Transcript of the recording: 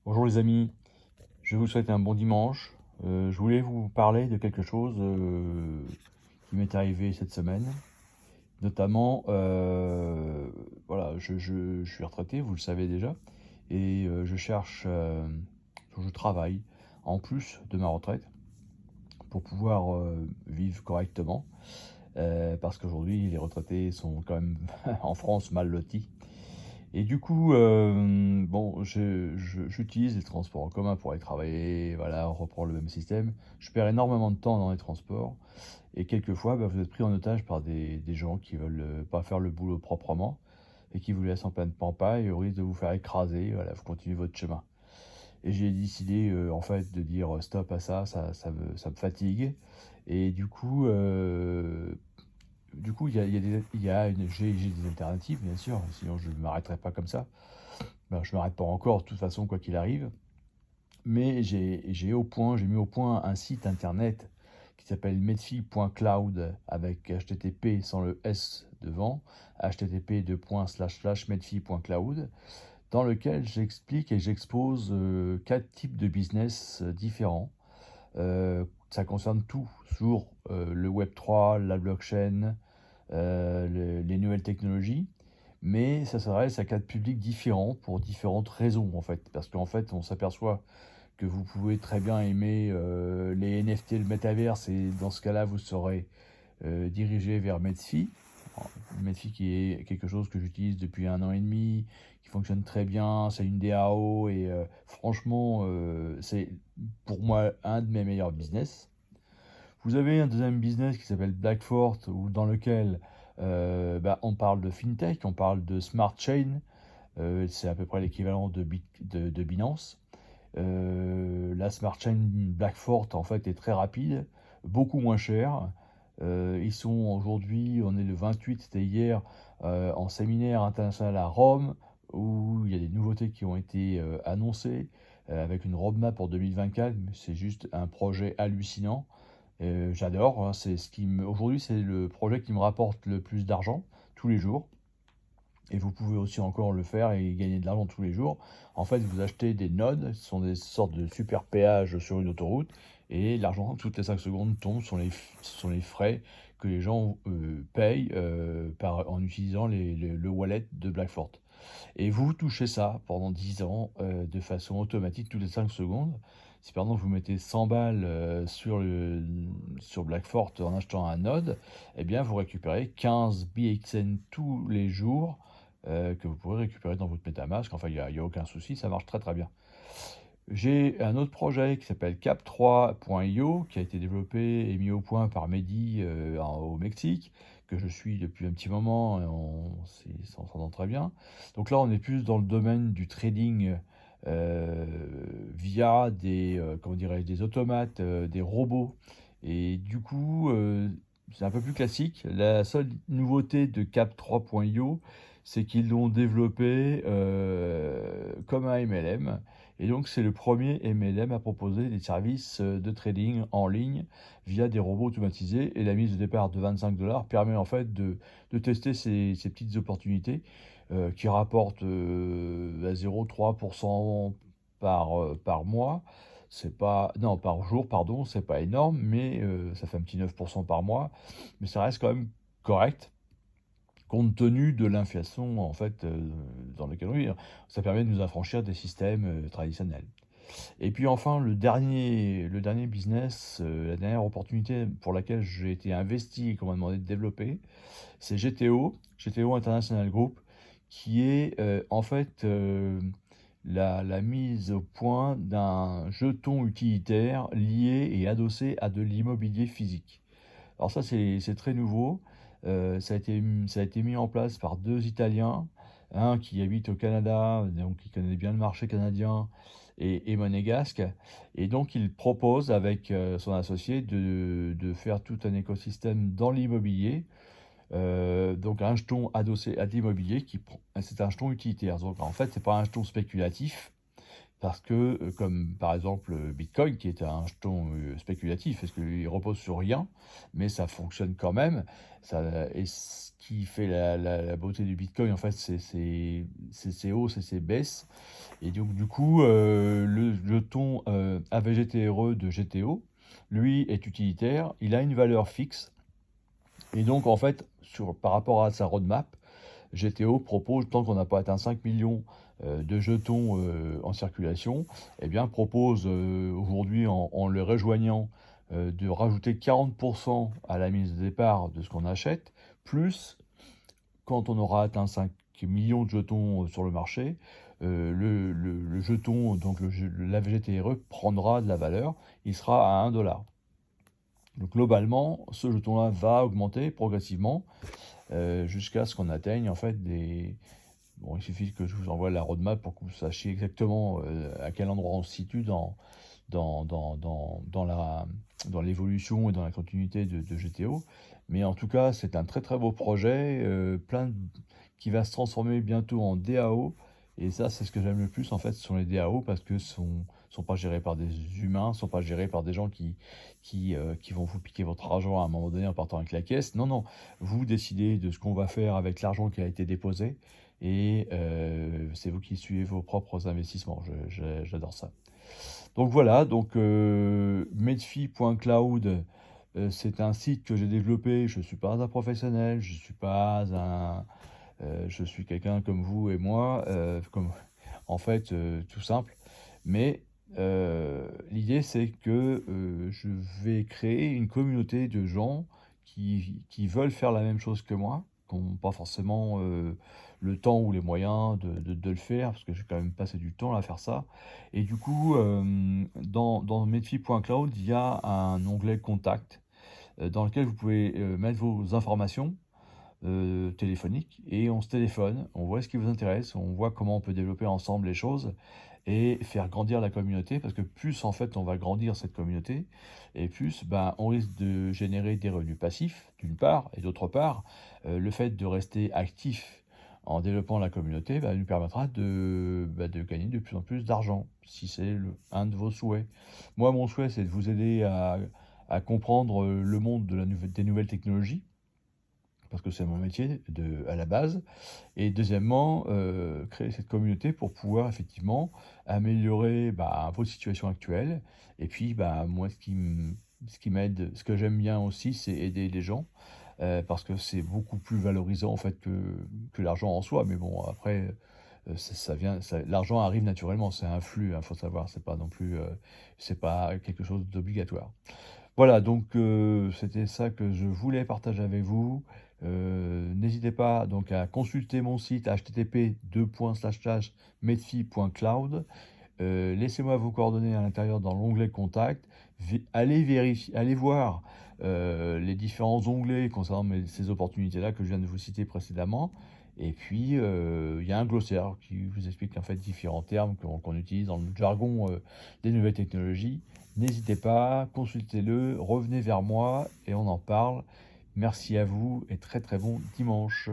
Bonjour les amis, je vous souhaite un bon dimanche. Je voulais vous parler de quelque chose qui m'est arrivé cette semaine. Notamment, voilà, je suis retraité, vous le savez déjà, et je travaille en plus de ma retraite pour pouvoir vivre correctement. Parce qu'aujourd'hui, les retraités sont quand même en France mal lotis. Et du coup, bon, j'utilise les transports en commun pour aller travailler, voilà, on reprend le même système. Je perds énormément de temps dans les transports et quelquefois, bah, vous êtes pris en otage par des gens qui veulent, pas faire le boulot proprement et qui vous laissent en pleine pampa et au risque de vous faire écraser, voilà, vous continuez votre chemin. Et j'ai décidé, en fait, de dire, stop à ça, ça me fatigue et du coup, il y a j'ai des alternatives, bien sûr, sinon je ne m'arrêterai pas comme ça. Ben, je ne m'arrête pas encore, de toute façon, quoi qu'il arrive. Mais j'ai mis au point un site internet qui s'appelle medfi.cloud avec HTTP sans le S devant, http://medfi.cloud, dans lequel j'explique et j'expose 4 types de business différents. Ça concerne tout, sur le Web3, la blockchain, les nouvelles technologies, mais ça s'adresse à 4 publics différents pour différentes raisons en fait. Parce qu'en fait, on s'aperçoit que vous pouvez très bien aimer les NFT, le métaverse, et dans ce cas-là, vous serez dirigé vers Medfi. Medfi qui est quelque chose que j'utilise depuis 1 an et demi, qui fonctionne très bien, c'est une DAO et franchement, c'est pour moi un de mes meilleurs business. Vous avez un deuxième business qui s'appelle Blackfort, dans lequel bah, on parle de fintech, on parle de smart chain, c'est à peu près l'équivalent de Binance. La smart chain Blackfort en fait est très rapide, beaucoup moins cher. Ils sont aujourd'hui, on est le 28, c'était hier, en séminaire international à Rome, où il y a des nouveautés qui ont été annoncées, avec une roadmap pour 2024. C'est juste un projet hallucinant. J'adore, hein, aujourd'hui c'est le projet qui me rapporte le plus d'argent tous les jours. Et vous pouvez aussi encore le faire et gagner de l'argent tous les jours. En fait, vous achetez des nodes, ce sont des sortes de super péages sur une autoroute, et l'argent, toutes les 5 secondes, tombe sur ce sont les frais que les gens payent en utilisant le wallet de Blackfort. Et vous touchez ça pendant 10 ans de façon automatique toutes les 5 secondes. Si par exemple vous mettez 100 balles sur Blackfort en achetant un node, eh bien vous récupérez 15 BXN tous les jours que vous pourrez récupérer dans votre MetaMask. Enfin, il y a aucun souci, ça marche très très bien. J'ai un autre projet qui s'appelle Cap3.io, qui a été développé et mis au point par Mehdi au Mexique, que je suis depuis un petit moment, et on s'entend très bien. Donc là, on est plus dans le domaine du trading euh, via comment dirais-je, des automates, des robots. Et du coup, c'est un peu plus classique. La seule nouveauté de Cap3.io, c'est qu'ils l'ont développé comme un MLM. Et donc, c'est le premier MLM à proposer des services de trading en ligne via des robots automatisés. Et la mise de départ de 25 $ permet en fait de tester ces petites opportunités qui rapportent à 0,3% par mois. C'est pas, non, par jour, pardon, c'est pas énorme, mais ça fait un petit 9% par mois. Mais ça reste quand même correct compte tenu de l'inflation en fait dans laquelle on vit. Ça permet de nous affranchir des systèmes traditionnels. Et puis enfin, le dernier business, la dernière opportunité pour laquelle j'ai été investi et qu'on m'a demandé de développer, c'est GTO International Group, qui est en fait la mise au point d'un jeton utilitaire lié et adossé à de l'immobilier physique. Alors ça, c'est très nouveau. Ça a été mis en place par 2 Italiens, un qui habite au Canada, donc qui connaît bien le marché canadien et monégasque. Et donc, il propose avec son associé de faire tout un écosystème dans l'immobilier. Donc, un jeton adossé à de l'immobilier c'est un jeton utilitaire. Donc, en fait, c'est pas un jeton spéculatif parce que, comme par exemple, Bitcoin qui est un jeton, spéculatif parce qu'il repose sur rien, mais ça fonctionne quand même. Ça et ce qui fait la beauté du Bitcoin, en fait, c'est ses hausses et ses baisses et donc du coup, le jeton, AVGTRE de GTO, lui, est utilitaire. Il a une valeur fixe et donc en fait, par rapport à sa roadmap, GTO propose, tant qu'on n'a pas atteint 5 millions de jetons en circulation, eh bien propose aujourd'hui en le rejoignant de rajouter 40% à la mise de départ de ce qu'on achète, plus quand on aura atteint 5 millions de jetons sur le marché, le jeton, donc la VGTRE prendra de la valeur, il sera à 1 $. Donc globalement, ce jeton-là va augmenter progressivement jusqu'à ce qu'on atteigne en fait des... Bon, il suffit que je vous envoie la roadmap pour que vous sachiez exactement à quel endroit on se situe dans, dans, dans, dans la, dans l'évolution et dans la continuité de GTO. Mais en tout cas, c'est un très très beau projet, qui va se transformer bientôt en DAO. Et ça, c'est ce que j'aime le plus en fait, ce sont les DAO parce que sont pas gérés par des humains, sont pas gérés par des gens qui vont vous piquer votre argent à un moment donné en partant avec la caisse. Non, non, vous décidez de ce qu'on va faire avec l'argent qui a été déposé et c'est vous qui suivez vos propres investissements. J'adore ça. Donc voilà, donc medfi.cloud, c'est un site que j'ai développé. Je ne suis pas un professionnel, je suis quelqu'un comme vous et moi, en fait, tout simple. Mais l'idée, c'est que je vais créer une communauté de gens qui veulent faire la même chose que moi, qui n'ont pas forcément le temps ou les moyens de le faire, parce que j'ai quand même passé du temps à faire ça. Et du coup, dans medfi.cloud, il y a un onglet Contact dans lequel vous pouvez mettre vos informations téléphoniques et on se téléphone, on voit ce qui vous intéresse, on voit comment on peut développer ensemble les choses et faire grandir la communauté parce que plus en fait on va grandir cette communauté et plus ben, on risque de générer des revenus passifs d'une part et d'autre part le fait de rester actif en développant la communauté nous permettra de gagner de plus en plus d'argent si c'est un de vos souhaits. Moi mon souhait c'est de vous aider à comprendre le monde des nouvelles technologies parce que c'est mon métier à la base. Et deuxièmement, créer cette communauté pour pouvoir effectivement améliorer vos situations actuelles. Et puis, moi, ce qui m'aide, ce que j'aime bien aussi, c'est aider les gens, parce que c'est beaucoup plus valorisant en fait que l'argent en soi. Mais bon, après, l'argent arrive naturellement, c'est un flux, il faut savoir, c'est pas non plus, c'est pas quelque chose d'obligatoire. Voilà, donc c'était ça que je voulais partager avec vous. N'hésitez pas donc à consulter mon site http://medfi.cloud. Laissez-moi vos coordonnées à l'intérieur dans l'onglet Contact. Allez vérifier, allez voir les différents onglets concernant ces opportunités-là que je viens de vous citer précédemment. Et puis, il y a un glossaire qui vous explique en fait différents termes qu'on utilise dans le jargon des nouvelles technologies. N'hésitez pas, consultez-le, revenez vers moi et on en parle. Merci à vous et très très bon dimanche.